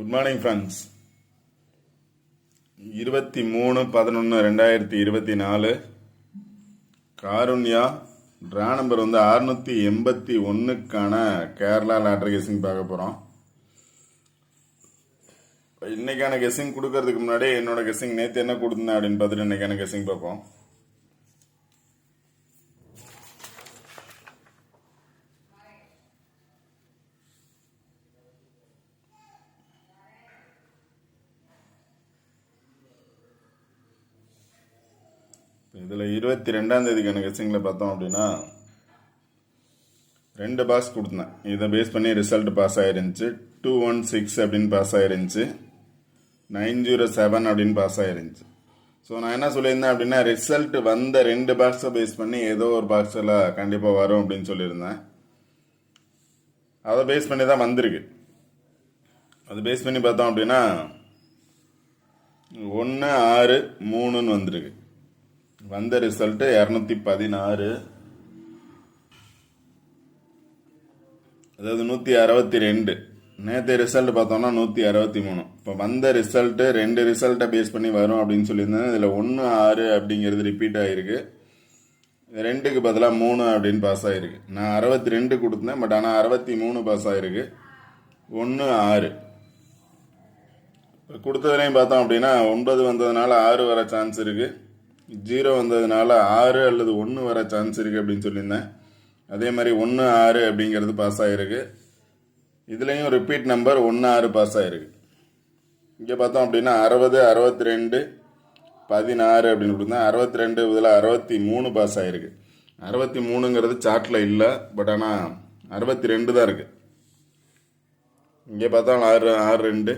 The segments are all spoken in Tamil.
Good morning friends. 23/11/2024 Karunya draw number 681க்கான கேரளா லாட்டரி கெஸிங் பார்க்க போகிறோம். இன்னைக்கான கெஸிங் கொடுக்கறதுக்கு முன்னாடி என்னோட கெஸிங் நேற்று என்ன கொடுத்தேன் அப்படின்னு பார்த்துட்டு இன்னைக்கான கெஸிங் பார்ப்போம். இதில் 22ஆம் தேதிக்கான கெஸிங்கில் பார்த்தோம் அப்படின்னா 2 பாக்ஸ் கொடுத்தேன். இதை பேஸ் பண்ணி ரிசல்ட் பாஸ் ஆயிருந்துச்சு. 216 அப்படின்னு பாஸ் ஆயிருந்துச்சு, 907 அப்படின்னு பாஸ் ஆயிருந்துச்சு. ஸோ நான் என்ன சொல்லியிருந்தேன் அப்படின்னா, ரிசல்ட் வந்த 2 பாக்ஸை பேஸ் பண்ணி ஏதோ ஒரு பாக்ஸில் கண்டிப்பாக வரும் அப்படின்னு சொல்லியிருந்தேன். அதை பேஸ் பண்ணி தான் வந்திருக்கு. அதை பேஸ் பண்ணி பார்த்தோம் அப்படின்னா 1 6 3ன்னு வந்திருக்கு. வந்த ரிசல்ட் 216, அதாவது 162. நேற்று ரிசல்ட் பார்த்தோம்னா 163. இப்போ வந்த ரிசல்ட் 2 ரிசல்ட்டை பேஸ் பண்ணி வரும் அப்படின்னு சொல்லியிருந்தேன். இதில் 1 6 அப்படிங்கிறது ரிப்பீட் ஆகிருக்கு. 2க்கு பதிலாக 3 அப்படின்னு பாஸ் ஆகிருக்கு. நான் 62 கொடுத்தேன், பட் ஆனால் 63 பாஸ் ஆகிருக்கு. 1 6 கொடுத்ததுலையும் பார்த்தோம் அப்படின்னா 9 வந்ததுனால 6 வர சான்ஸ் இருக்குது, 0 வந்ததுனால 6 அல்லது 1 வர சான்ஸ் இருக்குது அப்படின்னு சொல்லியிருந்தேன். அதே மாதிரி 1 6 அப்படிங்கிறது பாஸ் ஆகிருக்கு. இதுலேயும் ரிப்பீட் நம்பர் 1 6 பாஸ் ஆகிருக்கு. இங்கே பார்த்தோம் அப்படின்னா 60 62 16 அப்படின்னு கொடுத்தேன். 62 இதில் 63 பாஸ் ஆகிருக்கு. 63ங்கிறது சார்ட்டில் இல்லை, பட் ஆனால் 62 தான் இருக்குது. இங்கே பார்த்தா 6 2,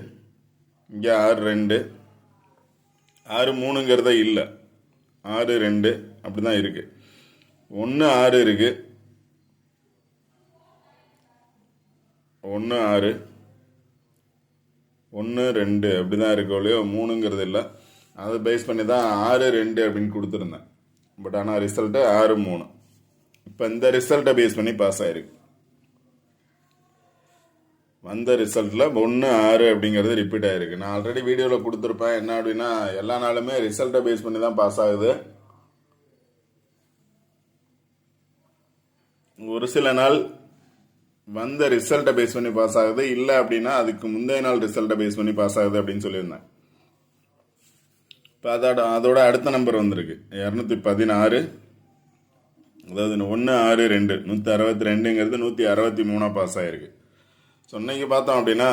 இங்கே 6 2, 6 3ங்கிறதே இல்லை, 6 2 அப்படி தான் இருக்குது. 1 6 இருக்குது, 1 6 1 2 அப்படி தான் இருக்கு, இல்லையோ 3ங்கிறது இல்லை. அதை பேஸ் பண்ணி தான் 6 2 அப்படின்னு கொடுத்துருந்தேன். பட் ஆனால் ரிசல்ட்டு 6 3. இப்போ இந்த ரிசல்ட்டை பேஸ் பண்ணி பாஸ் ஆகிருக்கு. வந்த ரிசல்ட்டில் 1 6 அப்படிங்கிறது ரிப்பீட் ஆகிருக்கு. நான் ஆல்ரெடி வீடியோவில் கொடுத்துருப்பேன். என்ன அப்படின்னா, எல்லா நாளுமே ரிசல்ட்டை பேஸ் பண்ணி தான் பாஸ் ஆகுது. ஒரு சில நாள் வந்த ரிசல்ட்டை பேஸ் பண்ணி பாஸ் ஆகுது, இல்லை அப்படின்னா அதுக்கு முந்தைய நாள் ரிசல்ட்டை பேஸ் பண்ணி பாஸ் ஆகுது அப்படின்னு சொல்லியிருந்தேன். இப்போ அதோட அடுத்த நம்பர் வந்திருக்கு 216, அதாவது 1 6 2 162ங்கிறது 163 பாஸ் ஆகிருக்கு. ஸோ இன்னைக்கு பார்த்தோம் அப்படின்னா,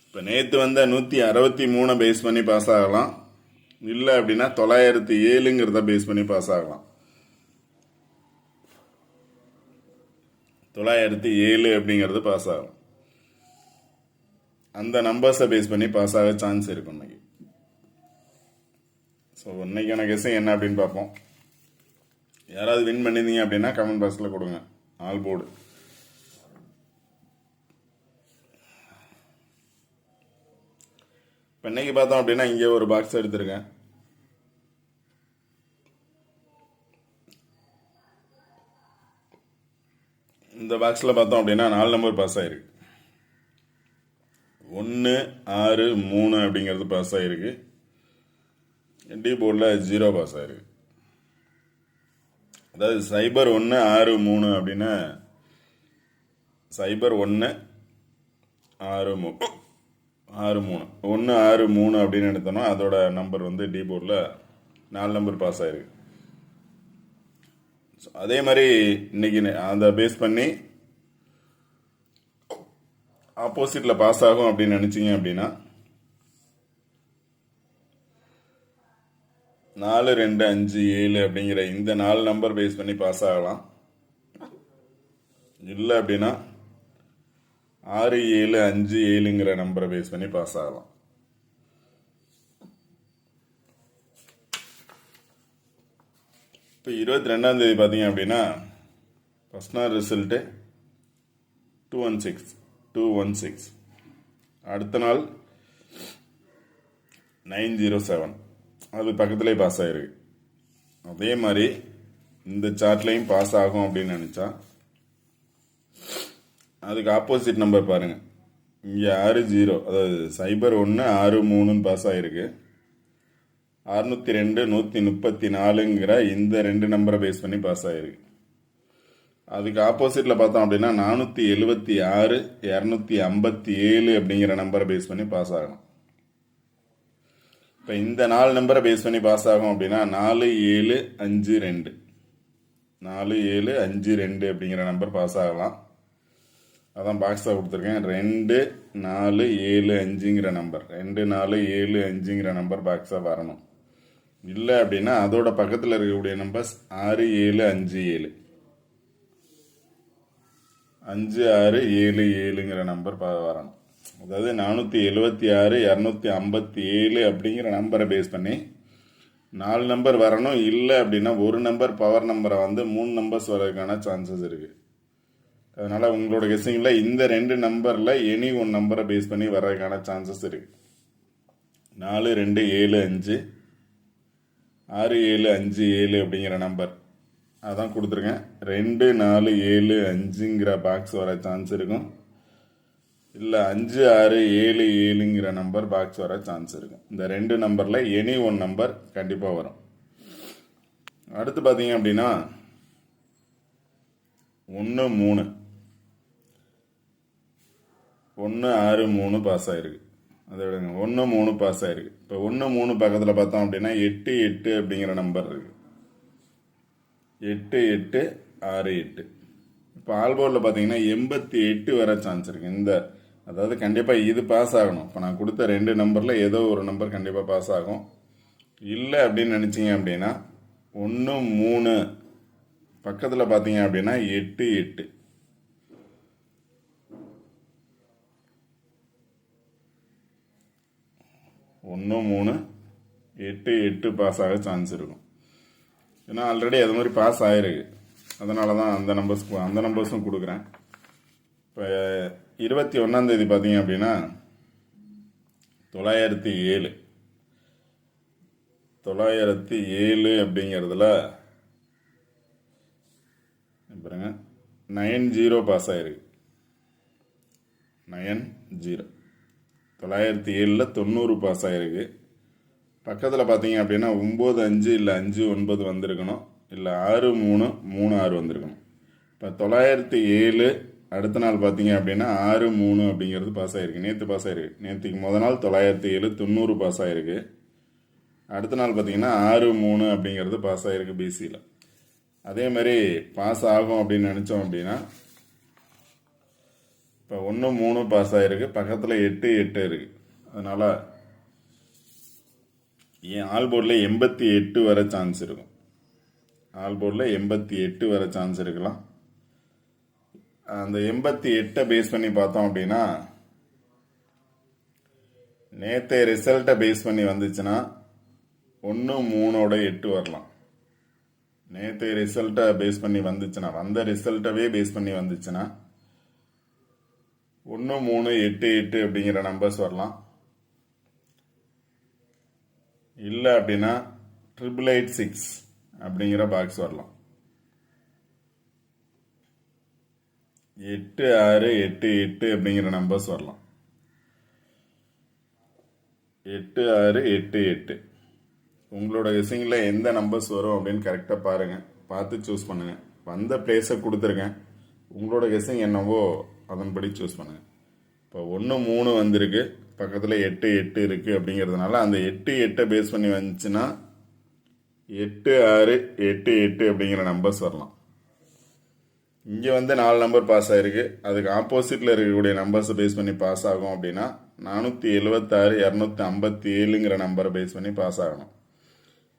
இப்போ நேற்று வந்த 163 பேஸ் பண்ணி பாஸ் ஆகலாம், இல்லை அப்படின்னா 907ங்கிறத பேஸ் பண்ணி பாஸ் ஆகலாம். 907 அப்படிங்கிறது பாஸ் ஆகும். அந்த நம்பர்ஸை பேஸ் பண்ணி பாஸ் ஆக சான்ஸ் இருக்கும் இன்னைக்கு. ஸோ இன்னைக்கான கெஸிங் என்ன அப்படின்னு பார்ப்போம். யாராவது வின் பண்ணியிருந்தீங்க அப்படின்னா கமெண்ட் பாக்ஸில் கொடுங்க. All board. இப்போ இன்னைக்கு பார்த்தோம் அப்படின்னா இங்கே ஒரு பாக்ஸ் எடுத்திருக்கேன். இந்த பாக்ஸில் பார்த்தோம் அப்படின்னா 4 நம்பர் பாஸ் ஆகிருக்கு. 1 6 3 அப்படிங்கிறது பாஸ் ஆகிருக்கு. டி போர்டில் 0 பாஸ் ஆகிருக்கு. அதாவது 0 1 6 3 அப்படின்னா 0 1 6 3 1 6 3 அப்படின்னு எடுத்தோம்னா அதோட நம்பர் டி போர்டில் 4 நம்பர் பாஸ் ஆகிருக்கு. அதே மாதிரி இன்னைக்கு அதை பேஸ் பண்ணி ஆப்போசிட்டில் பாஸ் ஆகும் அப்படின்னு நினச்சிங்க அப்படின்னா 4 2 5 7 அப்படிங்கிற இந்த 4 நம்பர் பேஸ் பண்ணி பாஸ் ஆகலாம். இல்லை அப்படின்னா 6 7 5 7ங்கிற நம்பரை பேஸ் பண்ணி பாஸ் ஆகலாம். இப்போ 22ஆம் தேதி பார்த்தீங்க அப்படின்னா ஃபர்ஸ்ட் நாள் ரிசல்ட்டு 216. அடுத்த நாள் 907, அது பக்கத்துலேயே பாஸ் ஆகிருக்கு. அதே மாதிரி இந்த சார்ட்லையும் பாஸ் ஆகும் அப்படின்னு நினச்சா அதுக்கு ஆப்போசிட் நம்பர் பாருங்கள். இங்கே 6-0, அதாவது 0163 பாஸ் ஆகிருக்கு. 602 134ங்கிற இந்த 2 நம்பரை பேஸ் பண்ணி பாஸ் ஆகிருக்கு. அதுக்கு ஆப்போசிட்டில் பார்த்தோம் அப்படின்னா 476 257 அப்படிங்கிற நம்பரை பேஸ் பண்ணி பாஸ் ஆகணும். இப்போ இந்த 4 நம்பரை பேஸ் பண்ணி பாஸ் ஆகும் அப்படின்னா 4752 4752 அப்படிங்கிற நம்பர் பாஸ் ஆகலாம். அதான் பாக்ஸாக கொடுத்துருக்கேன். 2475ங்கிற நம்பர் 2475ங்கிற நம்பர் பாக்ஸாக வரணும். இல்லை அப்படின்னா அதோட பக்கத்தில் இருக்கக்கூடிய நம்பர்ஸ் 6757 5677ங்கிற நம்பர் வரணும். அதாவது 476 257 அப்படிங்கிற நம்பரை பேஸ் பண்ணி 4 நம்பர் வரணும். இல்லை அப்படின்னா ஒரு நம்பர் பவர் நம்பரை வந்து 3 நம்பர்ஸ் வரதுக்கான சான்சஸ் இருக்குது. அதனால் உங்களோட கெஸ்ஸிங்கில் இந்த 2 நம்பரில் எனி ஒன் நம்பரை பேஸ் பண்ணி வர்றதுக்கான சான்சஸ் இருக்குது. 4275 6757 அப்படிங்கிற நம்பர் அதான் கொடுத்துருக்கேன். 2475ங்கிற பாக்ஸ் வர சான்ஸ் இருக்கும். இல்லை 5677ங்கிற நம்பர் பாக்ஸ் வர சான்ஸ் இருக்கும். இந்த 2 நம்பரில் எனி ஒன் நம்பர் கண்டிப்பாக வரும். அடுத்து பார்த்தீங்க அப்படின்னா 163 பாஸ் ஆயிருக்கு. அதை விடுங்க, 13 பாஸ் ஆயிருக்கு. இப்போ 13 பக்கத்தில் பார்த்தோம் அப்படின்னா 88 அப்படிங்கிற நம்பர் இருக்கு. 8868. இப்போ ஆல்போர்டில் பார்த்தீங்கன்னா 88 வர சான்ஸ் இருக்கு. அதாவது கண்டிப்பாக இது பாஸ் ஆகணும். இப்போ நான் கொடுத்த 2 நம்பரில் ஏதோ ஒரு நம்பர் கண்டிப்பாக பாஸ் ஆகும். இல்லை அப்படின்னு நினச்சிங்க அப்படின்னா 13 பக்கத்தில் பார்த்தீங்க அப்படின்னா 88 1388 பாஸ் ஆக சான்ஸ் இருக்கும். ஏன்னா ஆல்ரெடி அது மாதிரி பாஸ் ஆகிருக்கு. அதனால தான் அந்த நம்பர்ஸும் கொடுக்குறேன். இப்போ 21 பார்த்தீங்க அப்படின்னா 907 அப்படிங்கிறதுல பாருங்க 90 பாஸ் ஆகிருக்கு. 90 907ல் 90 பாஸ் ஆகிருக்கு. பக்கத்தில் பார்த்தீங்க அப்படின்னா 95 இல்லை 59 வந்திருக்கணும். இல்லை 6336 வந்திருக்கணும். இப்போ 907 அடுத்த நாள் பார்த்தீங்க அப்படின்னா 63 அப்படிங்கிறது பாஸ் ஆகிருக்கு. நேற்று பாஸ் ஆகிருக்கு. நேற்றுக்கு முதல் நாள் 907 90 பாஸ் ஆகிருக்கு. அடுத்த நாள் பார்த்தீங்கன்னா 63 அப்படிங்கிறது பாஸ் ஆகிருக்கு பிசியில். அதே மாதிரி பாஸ் ஆகும் அப்படின்னு நினச்சோம் அப்படின்னா இப்போ 13 பாஸ் ஆகிருக்கு. பக்கத்தில் 88 இருக்குது. அதனால் ஆல்போர்டில் 88 வர சான்ஸ் இருக்கும். ஆல்போர்டில் 88 வர சான்ஸ் இருக்கலாம். அந்த 88 பேஸ் பண்ணி பார்த்தோம் அப்படின்னா நேற்று ரிசல்ட்டை பேஸ் பண்ணி வந்துச்சுன்னா 13 வரலாம். நேற்று ரிசல்ட்டை பேஸ் பண்ணி வந்துச்சுன்னா வந்த ரிசல்ட்டவே பேஸ் பண்ணி வந்துச்சுன்னா 1388 அப்படிங்கிற நம்பர்ஸ் வரலாம். இல்லை அப்படின்னா 886 அப்படிங்கிற பாக்ஸ் வரலாம். 8688 அப்படிங்கிற நம்பர்ஸ் வரலாம். 8688 உங்களோட கெஸ்ஸிங்கில் எந்த நம்பர்ஸ் வரும் அப்படின்னு கரெக்டாக பாருங்கள். பார்த்து சூஸ் பண்ணுங்கள். வந்த பிளேஸை கொடுத்துருக்கேன். உங்களோட கெஸ்ஸிங் என்னவோ அதன்படி சூஸ் பண்ணுங்கள். இப்போ 13 வந்திருக்கு. பக்கத்தில் 88 இருக்குது. அப்படிங்கிறதுனால அந்த 88 பேஸ் பண்ணி வந்துச்சுன்னா 8688 அப்படிங்கிற நம்பர்ஸ் வரலாம். இங்கே வந்து 4 நம்பர் பாஸ் ஆகிருக்கு. அதுக்கு ஆப்போசிட்டில் இருக்கக்கூடிய நம்பர்ஸை பேஸ் பண்ணி பாஸ் ஆகும் அப்படின்னா 476 257ங்கிற நம்பரை பேஸ் பண்ணி பாஸ் ஆகணும்.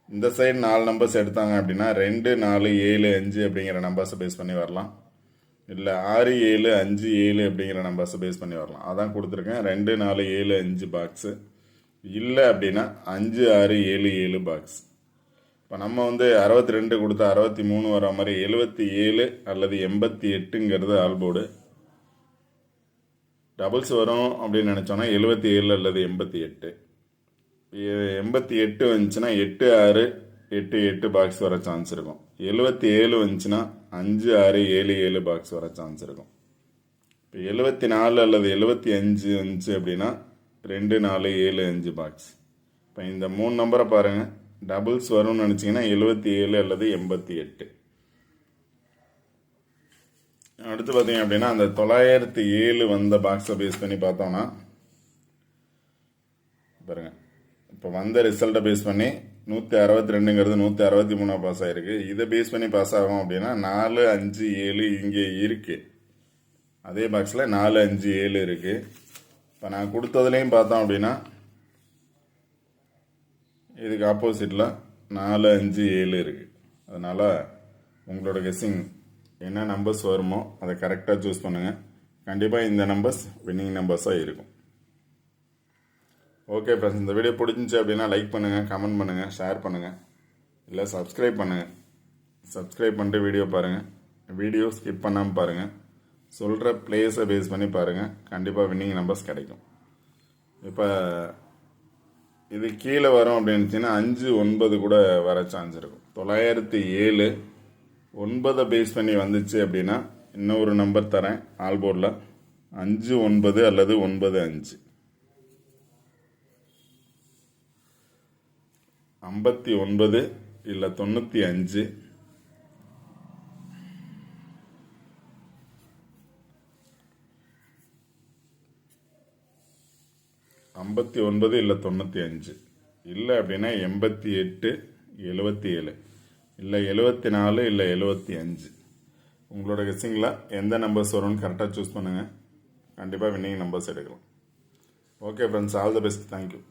இந்த சைடு 4 நம்பர்ஸ் எடுத்தாங்க அப்படின்னா 2475 அப்படிங்கிற நம்பர்ஸை பேஸ் பண்ணி வரலாம். இல்லை 6757 அப்படிங்கிற நம்பர்ஸை பேஸ் பண்ணி வரலாம். அதான் கொடுத்துருக்கேன் 2475 பாக்ஸு. இல்லை அப்படின்னா 5677 பாக்ஸ். இப்போ நம்ம வந்து 62 கொடுத்தா 63 வர மாதிரி 77 அல்லது 88ங்கிறது ஆல்போர்டு. டபுள்ஸ் வரும் அப்படின்னு நினச்சோன்னா 77 அல்லது 88. 88 வந்துச்சுன்னா 8688 பாக்ஸ் வர சான்ஸ் இருக்கும். 77 வந்துச்சுன்னா 5677 பாக்ஸ் வர சான்ஸ் இருக்கும். இப்போ 74 அல்லது 75 வந்துச்சு அப்படின்னா 2 4 7 5 பாக்ஸ். இப்போ இந்த 3 நம்பரை பாருங்கள், டபுள்ஸ் வரும்னு நினச்சிங்கன்னா 77 அல்லது 88. அடுத்து பார்த்தீங்க அப்படின்னா அந்த 907 வந்த பாக்ஸை பேஸ் பண்ணி பார்த்தோம்னா பாருங்கள், இப்போ வந்த ரிசல்ட்டை பேஸ் பண்ணி 162ங்கிறது 163 பாஸ் ஆகிருக்கு. இதை பேஸ் பண்ணி பாஸ் ஆகும் அப்படின்னா 4 5 7 இங்கே இருக்குது. அதே பாக்ஸில் 4 5 7 இருக்குது. இப்போ நான் கொடுத்ததுலேயும் பார்த்தோம் அப்படின்னா இதுக்கு ஆப்போசிட்டில் 4 5 7 இருக்குது. அதனால் உங்களோட கெஸ்ஸிங் என்ன நம்பர்ஸ் வருமோ அதை கரெக்டாக சூஸ் பண்ணுங்கள். கண்டிப்பாக இந்த நம்பர்ஸ் வின்னிங் நம்பர்ஸாக இருக்கும். ஓகே ஃப்ரெண்ட்ஸ், இந்த வீடியோ பிடிச்சிச்சு அப்படின்னா லைக் பண்ணுங்கள், கமெண்ட் பண்ணுங்கள், ஷேர் பண்ணுங்கள், இல்லை சப்ஸ்கிரைப் பண்ணுங்கள். சப்ஸ்கிரைப் பண்ணிட்டு வீடியோ பாருங்கள். வீடியோ ஸ்கிப் பண்ணாமல் பாருங்கள். சொல்கிற பிளேஸை பேஸ் பண்ணி பாருங்கள். கண்டிப்பாக வின்னிங் நம்பர்ஸ் கிடைக்கும். இப்போ இது கீழே வரும் அப்படின்னுச்சின்னா 5 9 கூட வர சான்ஸ் இருக்கும். 907 9 பேஸ் பண்ணி வந்துச்சு அப்படின்னா இன்னொரு நம்பர் தரேன் ஆல் போர்டில், 5 9 அல்லது 9 5. 59 இல்லை 95, 59 இல்லை 95, இல்லை அப்படின்னா 88 77, இல்லை 74 இல்லை 75. உங்களோட கெஸ்ஸிங்கில் எந்த நம்பர்ஸ் வரும்னு கரெக்டாக சூஸ் பண்ணுங்கள். கண்டிப்பாக வின்னிங் நம்பர்ஸ் எடுக்கலாம். Okay friends, all the best. Thank you.